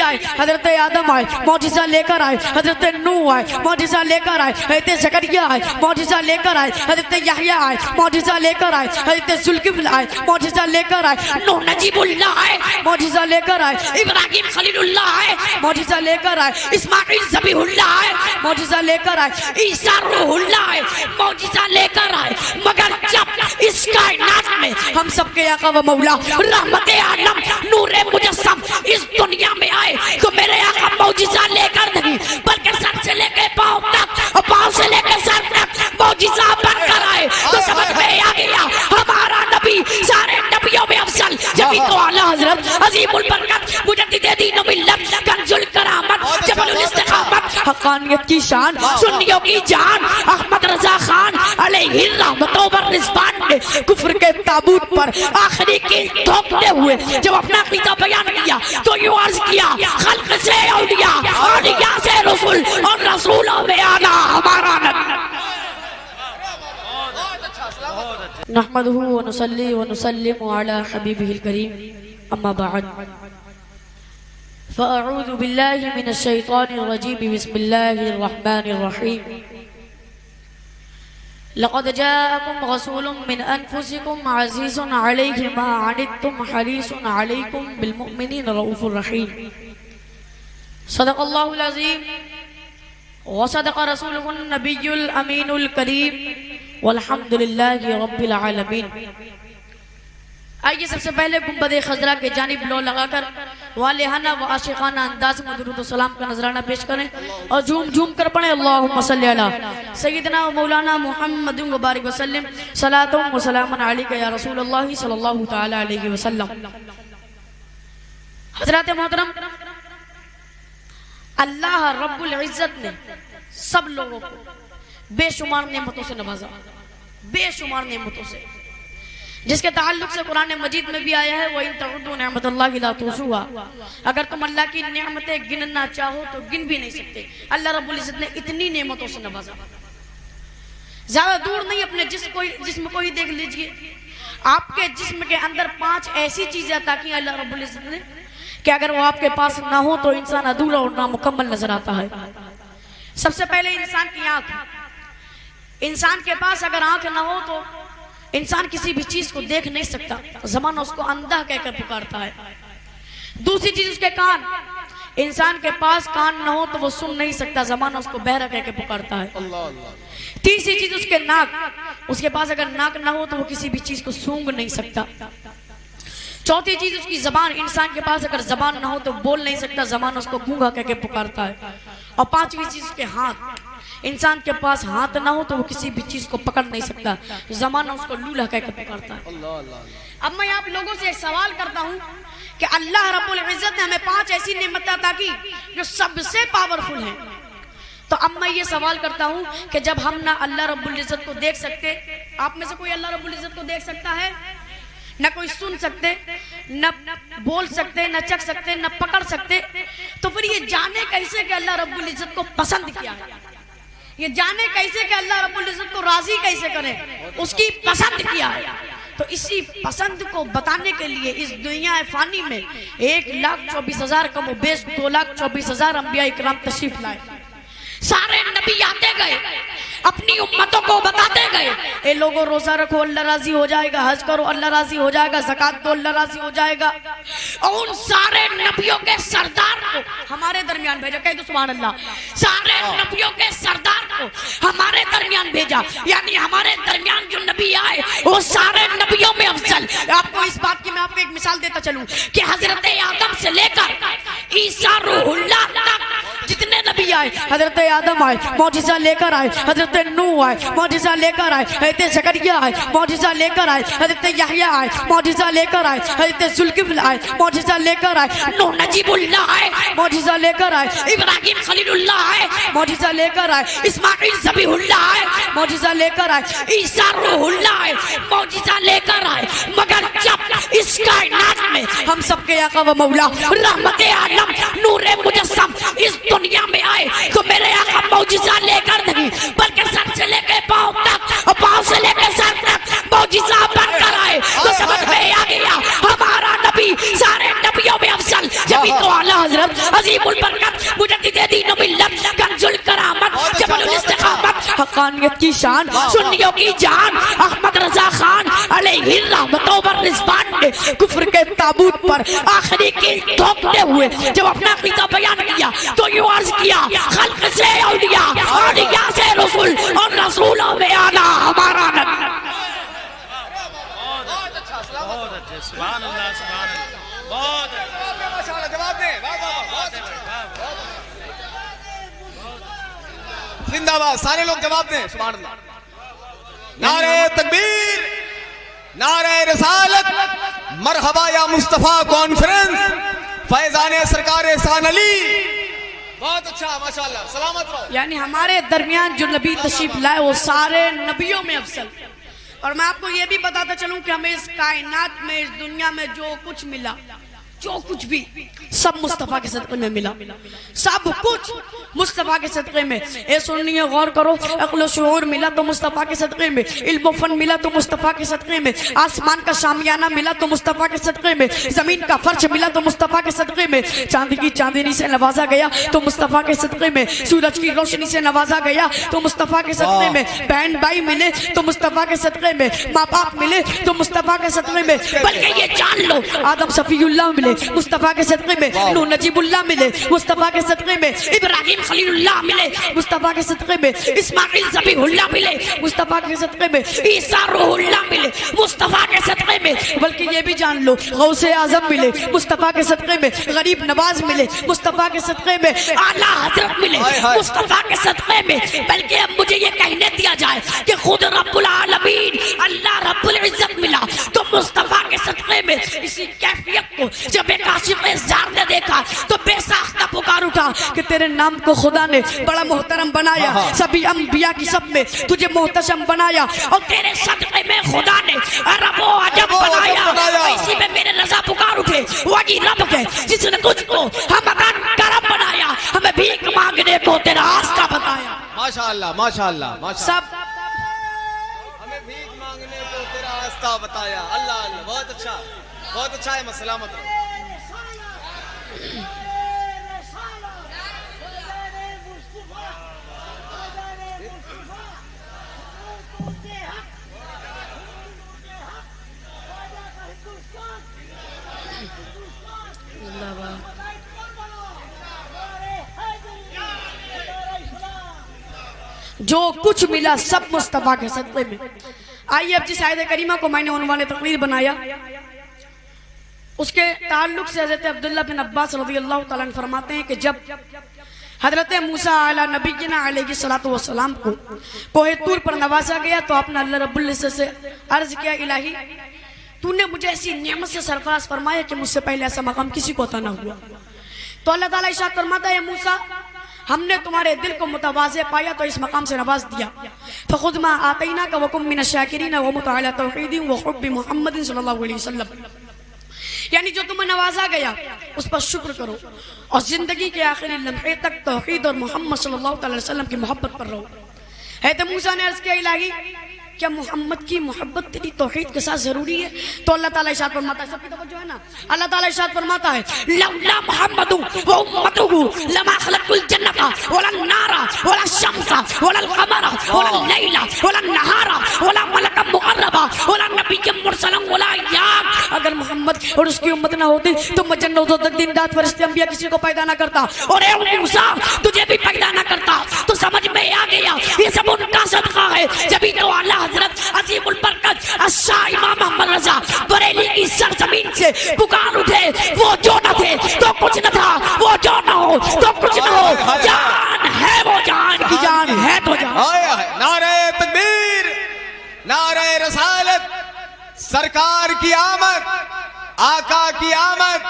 آئے حضرت آدم آئے معجزہ لے کر آئے، حضرت نوح آئے معجزہ لے کر آئے، حضرت زکریا آئے معجزہ لے کر آئے، حضرت یحییٰ آئے معجزہ لے کر آئے، حضرت ذوالکفل آئے معجزہ لے کر آئے، نوح نجیب اللہ آئے معجزہ لے کر آئے، ابراہیم خلیل اللہ آئے معجزہ لے کر آئے، اسماعیل ذبیح اللہ آئے معجزہ لے کر آئے، عیسیٰ روح اللہ آئے معجزہ لے کر آئے، مگر جب اس کائنات میں ہم سب کے آقا و مولا رحمت عالم نور مجسم اس دنیا میں آئے تو میرے آقا معجزہ لے کر نہیں بلکہ سر سے لے کے پاؤں تک اور پاؤں سے لے کے سر تک معجزہ بن کر آئے، تو سمجھ میں آ گیا ہمارا نبی سارے نبیوں میں افضل، جبھی تو اعلیٰ حضرت عظیم البرکت مجدد دین و ملت کنز الکرامت جبل الاستقامت حقانیت کی شان سنیوں کی جان احمد رضا خان علیہ الرحمت و رضوان نے کفر کے تابوت پر آخری کی ٹھوکتے ہوئے جب اپنا عقیدہ بیان کیا تو یوں عرض کیا خلق سے اولیاء، اولیاء سے رسول اور رسولوں میں آنا ہمارا نبی۔ نحمده ونصلي ونسلم على حبيبه الكريم اما بعد فاعوذ بالله من الشيطان الرجيم بسم الله الرحمن الرحيم لقد جاءكم رسول من انفسكم عزيز عليه ما عنتم حريص عليكم بالمؤمنين رؤوف رحيم صدق الله العظيم وصدق رسوله النبي الامين الكريم والحمد للہ رب العالمین۔ آئیے سب سے پہلے گنبد خضرا کے جانب لو لگا کر والہانہ و عاشقانہ انداز میں درود و سلام کا نذرانہ پیش کریں اور جھوم جھوم کر پڑھیں اللہم صلی علی سیدنا و مولانا محمد مبارک وسلم صلاۃ و سلام علیک یا رسول اللہ صلی اللہ تعالی علیہ وسلم۔ حضرات محترم، اللہ رب العزت نے سب لوگوں کو بے شمار نعمتوں سے نوازا، بے شمار نعمتوں سے، جس کے تعلق سے قرآن مجید میں بھی آیا ہے وَإِن تَعُدُّوا نِعْمَتَ اللَّهِ لَا تُحْصُوهَا، اگر تم اللہ کی نعمتیں گننا چاہو تو گن بھی نہیں سکتے۔ اللہ رب العزت نے اتنی نعمتوں سے نوازا، زیادہ دور نہیں، اپنے جسم کو ہی دیکھ لیجئے، آپ کے جسم کے اندر 5 ایسی چیزیں عطا کی اللہ رب العزت نے کہ اگر وہ آپ کے پاس نہ ہو تو انسان ادھورا اور نامکمل نظر آتا ہے۔ سب سے پہلے انسان کی آنکھ، انسان کے پاس اگر آنکھ نہ ہو تو انسان کسی بھی چیز کو دیکھ نہیں سکتا، زمانہ اس کو اندھا کہہ کر پکارتا ہے۔ دوسری چیز اس کے کان، انسان کے پاس کان نہ ہو تو وہ سن نہیں سکتا، زمانہ اس کو بہرا کہہ کے پکارتا ہے۔ تیسری چیز اس کے ناک، اس کے پاس اگر ناک نہ ہو تو وہ کسی بھی چیز کو سونگھ نہیں سکتا۔ چوتھی چیز اس کی زبان، انسان کے پاس اگر زبان نہ ہو تو بول نہیں سکتا، زبان اس کو گونگا کہہ کے پکارتا ہے۔ اور پانچویں چیز اس کے ہاتھ، انسان کے پاس ہاتھ نہ ہو تو وہ کسی بھی چیز کو پکڑ نہیں سکتا، زمانہ اس کو لولہ کہہ کے پکارتا ہے۔ اب میں آپ لوگوں سے ایک سوال کرتا ہوں کہ اللہ رب العزت نے ہمیں 5 ایسی نعمتیں عطا کی جو سب سے پاورفل ہیں، تو اب میں یہ سوال کرتا ہوں کہ جب ہم نہ اللہ رب العزت کو دیکھ سکتے، آپ میں سے کوئی اللہ رب العزت کو دیکھ سکتا ہے؟ نہ کوئی سن سکتے، نہ بول سکتے، نہ چکھ سکتے، نہ پکڑ سکتے، تو پھر یہ جانے کیسے کہ اللہ رب العزت کو پسند کیا ہے؟ یہ جانے کیسے کہ اللہ رب العزت کو راضی کیسے کرے؟ اس کی پسند کیا ہے؟ تو اسی پسند کو بتانے کے لیے اس دنیا فانی میں 1,24,000 کم و بیش 2,24,000 انبیاء اکرام تشریف لائے۔ سارے نبی آتے گئے، اپنی امتوں کو بتاتے گئے، اے لوگوں روزہ رکھو اللہ راضی ہو جائے گا، حج کرو اللہ راضی ہو جائے گا، زکوٰۃ دو اللہ راضی ہو جائے گا۔ اور ان سارے نبیوں کے سردار کو ہمارے درمیان بھیجا، کہہ دو سبحان اللہ، سارے نبیوں کے سردار کو ہمارے درمیان بھیجا، یعنی ہمارے درمیان جو نبی آئے وہ سارے نبیوں میں افضل۔ آپ کو اس بات کی میں آپ کو ایک مثال دیتا چلوں کہ حضرت آدم سے لے کر عیسیٰ روح اللہ تک جتنے نبی آئے، حضرت آدم آئے معجزہ لے کر آئے، حضرت نوح آئے معجزہ لے کر آئے، حضرت زکریا آئے معجزہ لے کر آئے، حضرت یحییٰ آئے معجزہ لے کر آئے، حضرت ذوالکفل آئے معجزہ لے کر آئے، نوح نجیب اللہ آئے معجزہ لے کر آئے، ابراہیم خلیل اللہ آئے معجزہ لے کر آئے، اسماعیل ذبیح اللہ آئے معجزہ لے کر آئے، عیسیٰ روح اللہ آئے معجزہ لے کر آئے، مگر جب اس کائنات میں ہم سب کے آقا و مولا رحمت عالم نور مجسم اس دنیا میں آئے تو میرے آقا معجزہ لے کر نہیں بلکہ سر سے لے کے پاؤں تک اور پاؤں سے لے کے سر تک معجزہ بن کر آئے، تو سمجھ میں آ گیا ہمارا نبی سارے نبیوں میں افضل۔ جب جبھی تو اعلیٰ حضرت عظیم البرکت مجدد دین و ملت کنز الکرامت جبل الاستقامت حقانیت کی شان سنیوں کی جان احمد رضا خان علیہ الرحمت و رضوان نے کفر کے تابوت پر آخری کی ٹھوکتے ہوئے جب اپنا عقیدہ بیان کیا تو یوں عرض کیا خلق سے اولیاء اولیاء سے رسول اور رسولوں میں آنا ہمارا نبی. سبحان اللہ سبحان اللہ بہت ماشاءاللہ جواب دیں زندہ باد سارے لوگ جواب دیں سبحان اللہ نعرہ تکبیر نعرہ رسالت مرحبا یا مصطفیٰ کانفرنس فیضان سرکار احسان علی بہت اچھا ماشاءاللہ سلامت رہو. یعنی ہمارے درمیان جو نبی تشریف لائے وہ سارے نبیوں میں افضل. اور میں آپ کو یہ بھی بتاتا چلوں کہ ہمیں اس کائنات میں اس دنیا میں جو کچھ ملا جو کچھ بھی سب مصطفیٰ کے صدقے میں ملا سب کچھ مصطفیٰ کے صدقے میں. اے سنیے غور کرو عقل و شعور ملا تو مصطفیٰ کے صدقے میں علم و فن ملا تو مصطفیٰ کے صدقے میں آسمان کا شامیانہ ملا تو مصطفیٰ کے صدقے میں زمین کا فرش ملا تو مصطفیٰ کے صدقے میں چاند کی چاندنی سے نوازا گیا تو مصطفیٰ کے صدقے میں سورج کی روشنی سے نوازا گیا تو مصطفیٰ کے صدقے میں بہن بھائی ملے تو مصطفیٰ کے صدقے میں ماں باپ ملے تو مصطفیٰ کے صدقے میں بلکہ یہ جان لو آدم صفی اللہ ملے مصطفیٰ کے صدقے میں نوح نجیب اللہ ملے مصطفیٰ کے صدقے میں ابراہیم خلیل اللہ ملے مصطفیٰ کے صدقے میں اسماعیل ذبیح اللہ ملے مصطفیٰ کے صدقے میں عیسیٰ روح اللہ ملے مصطفیٰ کے صدقے میں بلکہ یہ بھی جان لو غوث اعظم ملے مصطفیٰ کے صدقے میں غریب نواز ملے مصطفیٰ کے صدقے میں اعلیٰ حضرت ملے مصطفیٰ کے صدقے میں. بلکہ اب مجھے یہ کہنے دیا جائے کہ خود رب العالمین اللہ رب العزت ملا تو مصطفیٰ کے صدقے میں اسی کیفیت کو جب ایک عاشق زار نے دیکھا تو بے ساختہ پکار اٹھا کہ تیرے نام کو خدا نے بڑا محترم بنایا سبھی انبیاء کی سب میں تجھے محتشم بنایا اور تیرے صدقے میں خدا نے عرب و عجم بنایا. اسی میں میرے رضا پکار اٹھے وہی رب کے جس نے تجھ کو ہمدان کرم بنایا ہمیں بھیک مانگنے کو تیرا راستہ بتایا. ماشاءاللہ ماشاءاللہ سب ہمیں بھیک مانگنے کو تیرا راستہ بتایا. اللہ اللہ بہت اچھا ہے سلامت رہو. جو کچھ ملا سب مصطفیٰ کے صدقے میں. آئیے اب جس آیت کریمہ کو میں نے عنوان تقریر بنایا اس کے تعلق سے حضرت عبداللہ بن عباس رضی اللہ تعالیٰ عنہ فرماتے ہیں کہ جب حضرت موسیٰ علیہ نبینا علیہ السلام کو کوہ طور پر نوازا گیا تو آپ نے اللہ رب العزت سے عرض کیا الہی تو نے مجھے ایسی نعمت سے سرفراز فرمایا کہ مجھ سے پہلے ایسا مقام کسی کو عطا نہ ہوا. تو اللہ تعالیٰ ارشاد فرماتا ہے موسیٰ ہم نے تمہارے دل کو متواضع پایا تو اس مقام سے نواز دیا. فخذ ما آتیناک وکن من الشاکرین ومت علی توحید وحب محمد صلی اللہ علیہ وسلم. یعنی جو تمہیں نوازا گیا اس پر شکر کرو اور زندگی کے آخری لمحے تک توحید اور محمد صلی اللہ علیہ وسلم کی محبت پر رہو. حضرت موسیٰ نے عرض کیا الہی کیا محمد کی محبت تیری توحید کے ساتھ ضروری ہے؟ تو اللہ تعالیٰ ارشاد فرماتا ہے سب کی توجہ ہے نا اللہ تعالیٰ ارشاد فرماتا ہے لولا محمد و امته لما خلقت الجنۃ ولا النار ولا الشمس ولا القمر ولا الليل ولا النهار ولا ملکا مقربا ولا نبی مرسلا ولا یاق. اگر محمد اور اس کی امت نہ ہوتی تو میں جنتوں تک دن رات فرشتے انبیاء کسی کو پیدا نہ کرتا اور اے موسیٰ تجھے بھی پیدا نہ کرتا. تو سمجھ میں آ گیا یہ سب ان کا صدقہ ہے. جبھی تو اللہ حضرت عظیم البرکت شاہ امام محمد رضا بریلی کی سرزمین سے پکار اٹھے وہ جو نہ تھے تو کچھ نہ تھا وہ جو نہ ہو تو کچھ نہ ہو جان ہے وہ جان کی جان ہے تو جان. نعرہ تکبیر نعرہ رسالت سرکار کی آمد آقا کی آمد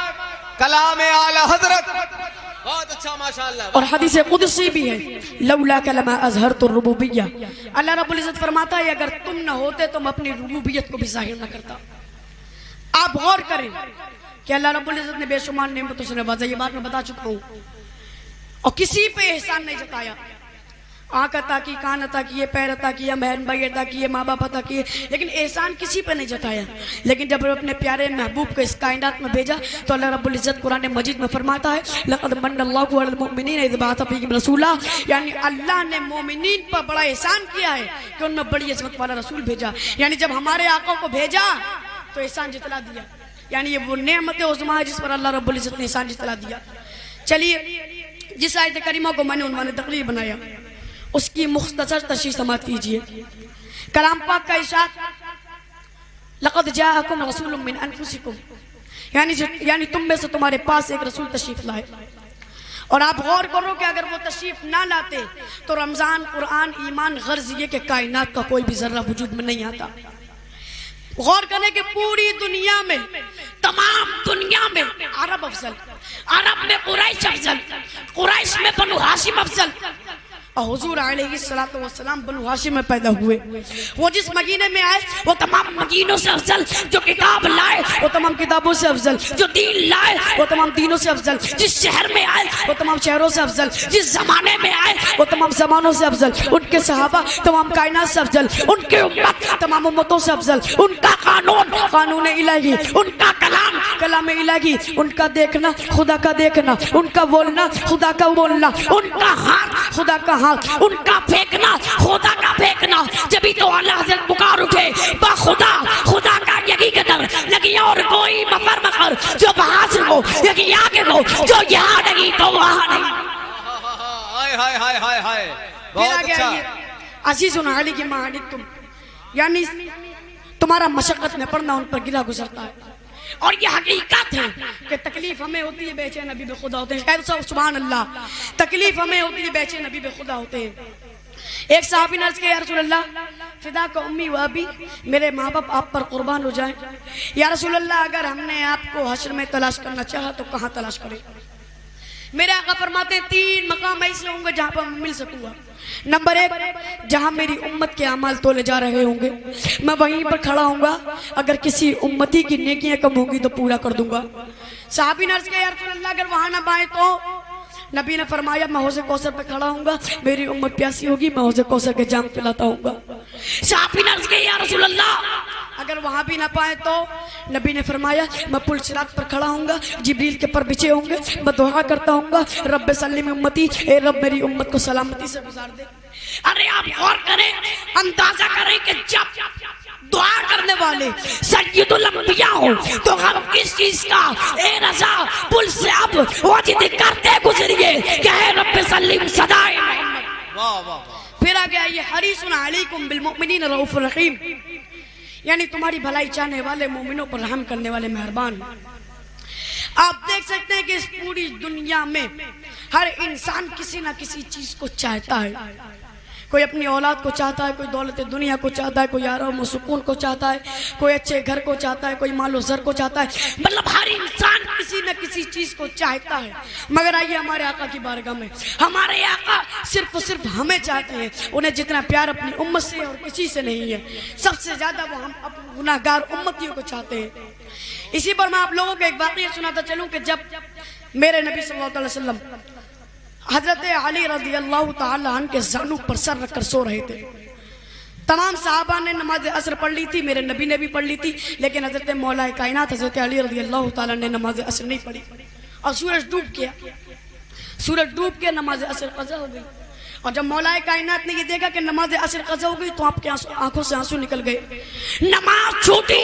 کلام اعلی حضرت بہت اچھا ماشاءاللہ. اور حدیث قدسی بھی ہے لولا کلمہ اظہرت الربوبیہ اللہ رب العزت فرماتا ہے اگر تم نہ ہوتے تو میں اپنی ربوبیت کو بھی ظاہر نہ کرتا. آپ غور کریں کہ اللہ رب العزت نے بے شمار نعمتوں سے نوازا. یہ بات میں بتا چکا ہوں اور کسی پہ احسان نہیں جتایا. آنکھ عطا کی، کان عطا کیے، پیر عطا کیا، بہن بھائی عطا کیے، ماں باپ عطا کیے، لیکن احسان کسی پہ نہیں جتایا. لیکن جب اپنے پیارے محبوب کو اس کائنات میں بھیجا تو اللہ رب العزت قرآن مجید میں فرماتا ہے لقد من اللہ علی المؤمنین اذ بعث فیہم رسولا، یعنی اللہ نے مومنین پر بڑا احسان کیا ہے کہ ان میں بڑی عظمت والا رسول بھیجا. یعنی جب ہمارے آقا کو بھیجا تو احسان جتلا دیا. یعنی یہ وہ نعمت عظمیٰ ہے جس پر اللہ رب العزت نے احسان جتلا دیا. چلیے جس آیت کریمہ کو میں نے عنوان تقریر بنایا اس کی مختصر تشریح سماعت کیجئے. کلام پاک کا ارشاد لقد جاءکم رسول من انفسکم، یعنی تم میں سے تمہارے پاس ایک رسول تشریف لائے. اور آپ غور کرو کہ اگر وہ تشریف نہ لاتے تو رمضان، قرآن، ایمان، غرض یہ کہ کائنات کا کوئی بھی ذرہ وجود میں نہیں آتا. غور کرنے کہ پوری دنیا میں، تمام دنیا میں عرب افضل، عرب میں قریش افضل، قریش میں بنو ہاشم افضل، اور حضور علیہ السلام بنو ہاشم میں پیدا ہوئے. وہ جس مدینے میں آئے وہ تمام مدینوں سے افضل، جو کتاب لائے وہ تمام کتابوں سے افضل، جو دین لائے وہ تمام دینوں سے افضل، جس شہر میں آئے وہ تمام شہروں سے افضل، جس زمانے میں آئے وہ تمام زمانوں سے افضل. ان کے صحابہ تمام کائنات سے افضل، ان کے امت تمام امتوں سے افضل، ان کا قانون قانون الہی، ان کا کلام کلام الہی، ان کا دیکھنا خدا کا دیکھنا، ان کا بولنا خدا کا بولنا، ان کا ہاتھ خدا کا ہاتھ، ان کا پھینکنا خدا کا پھینکنا. جبھی تو اللہ حضرت پکار اٹھے با خدا، خدا کا یقی قدر لگی اور کوئی مفر مخر، جو وہاں سے ہو یقی آگے ہو، جو یہاں نہیں تو وہاں نہیں. ہائے ہائے ہائے ہائے ہائے، پھر بہت آگے اچھا. آئیے عزیز علی کی معانیتم، یعنی تمہارا مشقت میں پڑنا ان پر گرا گزرتا ہے. اور یہ حقیقت ہے کہ تکلیف ہمیں ہوتی ہے، بے چین نبی بے خدا ہوتے ہیں. سبحان اللہ، تکلیف ہمیں ہوتی ہے، بے چین نبی بے خدا ہوتے ہیں. ایک صحابی نے عرض کیا یا رسول اللہ فدا کا امی و ابی، میرے ماں باپ آپ پر قربان ہو جائیں. یا رسول اللہ اگر ہم نے آپ کو حشر میں تلاش کرنا چاہا تو کہاں تلاش کریں؟ میرے آقا فرماتے ہیں 3 مقام ایسے ہوں گے جہاں پر میں مل سکوں گا. نمبر 1، جہاں میری امت کے اعمال تولے جا رہے ہوں گے میں وہیں پر کھڑا ہوں گا، اگر کسی امتی کی نیکیاں کم ہوں گی تو پورا کر دوں گا. صحابی نے عرض کیا یا رسول اللہ اگر وہاں نہ پائے تو؟ نبی نے فرمایا میں حوض کوثر پہ کھڑا ہوں گا، میری امت پیاسی ہوگی، میں حوض کوثر کے جام پلاتا ہوں گا. صحابی نے عرض کیا یا رسول اللہ اگر وہاں بھی نہ پائے تو؟ نبی نے فرمایا میں پل صراط پر کھڑا ہوں گا، جبریل کے پر بچھے ہوں گے، میں دعا کرتا ہوں گا رب سلم امتی، اے رب میری امت کو سلامتی سے گزار دے. ارے آپ غور کریں، اندازہ کریں کہ جب دعا کرنے والے سید الانبیاء ہو تو غم کس چیز کا؟ اے رضا پل سے اب وجد کرتے گزریے کہ اے رب سلم صدائے محمد. واہ واہ. پھر آگے آئیے حریص علیکم بالمؤمنین رؤوف رحیم، یعنی تمہاری بھلائی چاہنے والے، مومنوں پر رحم کرنے والے مہربان. آپ دیکھ سکتے ہیں کہ اس پوری دنیا میں ہر انسان کسی نہ کسی چیز کو چاہتا ہے. کوئی اپنی اولاد کو چاہتا ہے، کوئی دولت دنیا کو چاہتا ہے، کوئی آرام و سکون کو چاہتا ہے، کوئی اچھے گھر کو چاہتا ہے، کوئی مال و زر کو چاہتا ہے. مطلب ہر انسان کسی نہ کسی چیز کو چاہتا ہے. مگر آئیے ہمارے آقا کی بارگاہ میں، ہمارے آقا صرف ہمیں چاہتے ہیں. انہیں جتنا پیار اپنی امت سے اور کسی سے نہیں ہے، سب سے زیادہ وہ ہم اپنے گناہگار امتیوں کو چاہتے ہیں. اسی پر میں آپ لوگوں کو ایک واقعہ سناتا چلوں کہ جب میرے نبی صلی اللہ علیہ وسلم حضرت علی رضی اللہ تعالی عنہ کے زانوں پر سر رکھ کر سو رہے تھے. تمام صحابہ نے نماز عصر پڑھ لی تھی، میرے نبی نے بھی پڑھ لی تھی، لیکن حضرت مولا کائنات حضرت علی رضی اللہ تعالی نے نماز عصر نہیں پڑھی اور سورج ڈوب گیا. سورج ڈوب کے نماز عصر قضا ہو گئی. اور جب مولا کائنات نے یہ دیکھا کہ نماز عصر قضا ہو گئی تو آپ کے آنکھوں سے آنسو نکل گئے. نماز چھوٹی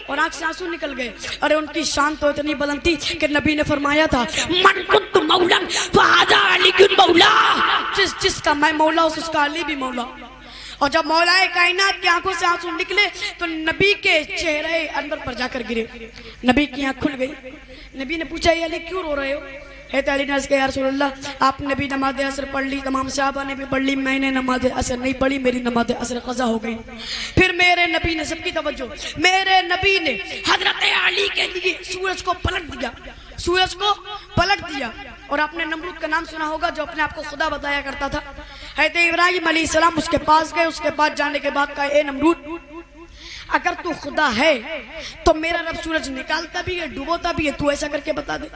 اور آنکھ سے آنسو نکل گئے. ارے ان کی شان تو اتنی بلند تھی کہ نبی نے فرمایا تھا من کنت مولا فہذا علی مولا، جس کا میں مولا اس کا علی بھی مولا. اور جب مولا کائنات کی آنکھوں سے آنسو نکلے تو نبی کے چہرے اندر پر جا کر گرے. نبی کی آنکھ کھل گئی. نبی نے پوچھا یہ علی کیوں رو رہے ہو؟ حضرت علی نے عرض کیا یا رسول اللہ آپ نے بھی نماز عصر پڑھ لی، تمام صحابہ نے بھی پڑھ لی، میں نے نماز عصر نہیں پڑھی، میری نماز عصر قضا ہو گئی. پھر میرے نبی نے، سب کی توجہ، میرے نبی نے حضرت علی کے لیے سورج کو پلٹ دیا. سورج کو پلٹ دیا. اور آپ نے نمرود کا نام سنا ہوگا جو اپنے آپ کو خدا بتایا کرتا تھا. حضرت ابراہیم علیہ السلام اس کے پاس گئے، اس کے پاس جانے کے بعد کہا اے نمرود اگر تو خدا ہے تو میرا رب سورج نکالتا بھی ہے ڈوبوتا بھی ہے، تو ایسا کر کے بتا دے.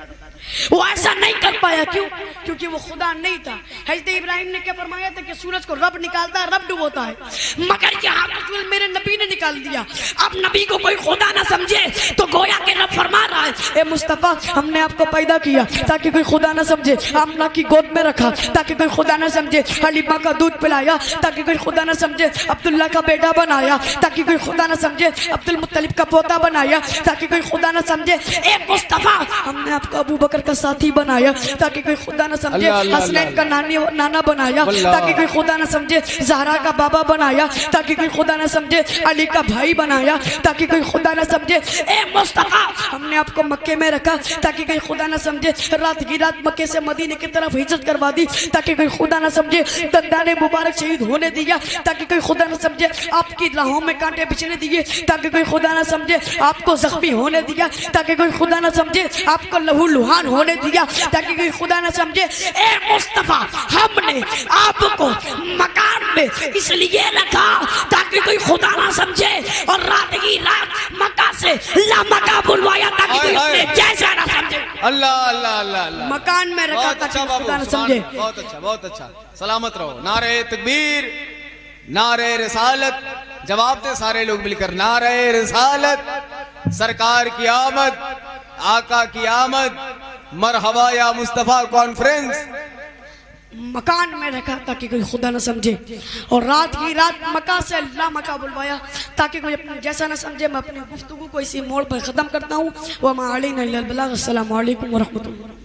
وہ ایسا نہیں کرتا پایا. کیوں؟ کیونکہ وہ خدا نہیں تھا. حضرت ابراہیم نے کیا فرمایا تھا کہ سورج کو رب نکالتا ہے, رب ڈبوتا ہے, مگر یہاں رسول میرے نبی نے نکال دیا. اب نبی کو کوئی خدا نہ سمجھے تو گویا کہ رب فرما رہا ہے اے مصطفیٰ ہم نے آپ کو پیدا کیا تاکہ کوئی خدا نہ سمجھے, آمنہ کی گود میں رکھا تاکہ کوئی خدا نہ سمجھے, حلیمہ کا دودھ پلایا تاکہ کوئی خدا نہ سمجھے, عبداللہ کا بیٹا بنایا تاکہ کوئی خدا نہ سمجھے, عبد المطلب کا پوتا بنایا تاکہ کوئی خدا نہ سمجھے. اے مصطفیٰ ہم نے آپ کو ابو بکر کا ساتھی بنایا تاکہ کوئی خدا نہ سمجھے, حسنین کا نانا بنایا تاکہ کوئی خدا نہ سمجھے, زہرا کا بابا بنایا تاکہ کوئی خدا نہ سمجھے, علی کا بھائی بنایا تاکہ کوئی خدا نہ سمجھے. اے مصطفیٰ ہم نے آپ کو مکے میں رکھا تاکہ کوئی خدا نہ سمجھے, رات کی رات مکے سے مدینے کی طرف ہجرت کروا دی تاکہ کوئی خدا نہ سمجھے, دندان مبارک شہید ہونے دیا تاکہ کوئی خدا نہ سمجھے, آپ کی راہوں میں کانٹے بچھنے دیے تاکہ کوئی خدا نہ سمجھے, آپ کو زخمی ہونے دیا تاکہ کوئی خدا نہ سمجھے, آپ کو لہو لہان ہونے دیا تاکہ کوئی خدا نہ سمجھے. اے مصطفیٰ ہم نے آپ کو مکان میں اس لیے رکھا تاکہ کوئی خدا نہ سمجھے, اور رات کی رات مکہ سے لامکہ بلوایا تاکہ کوئی اپنے جیسا نہ سمجھے. اللہ اللہ اللہ اللہ, مکان میں رکھا تاکہ خدا نہ سمجھے. بہت اچھا بہت اچھا, سلامت رہو. نعرہ تکبیر, نعرہ رسالت. جواب دے سارے لوگ مل کر, نعرہ رسالت, سرکار کی آمد, آقا کی آمد, مرحبا یا مصطفیٰ کانفرنس. مکان میں رکھا تاکہ کوئی خدا نہ سمجھے, اور رات کی رات مکہ سے اللہ مکہ بلوایا تاکہ کوئی اپنے جیسا نہ سمجھے. میں اپنی گفتگو کو اسی موڑ پر ختم کرتا ہوں. وما علینا الا البلاغ. السلام علیکم ورحمۃ اللہ.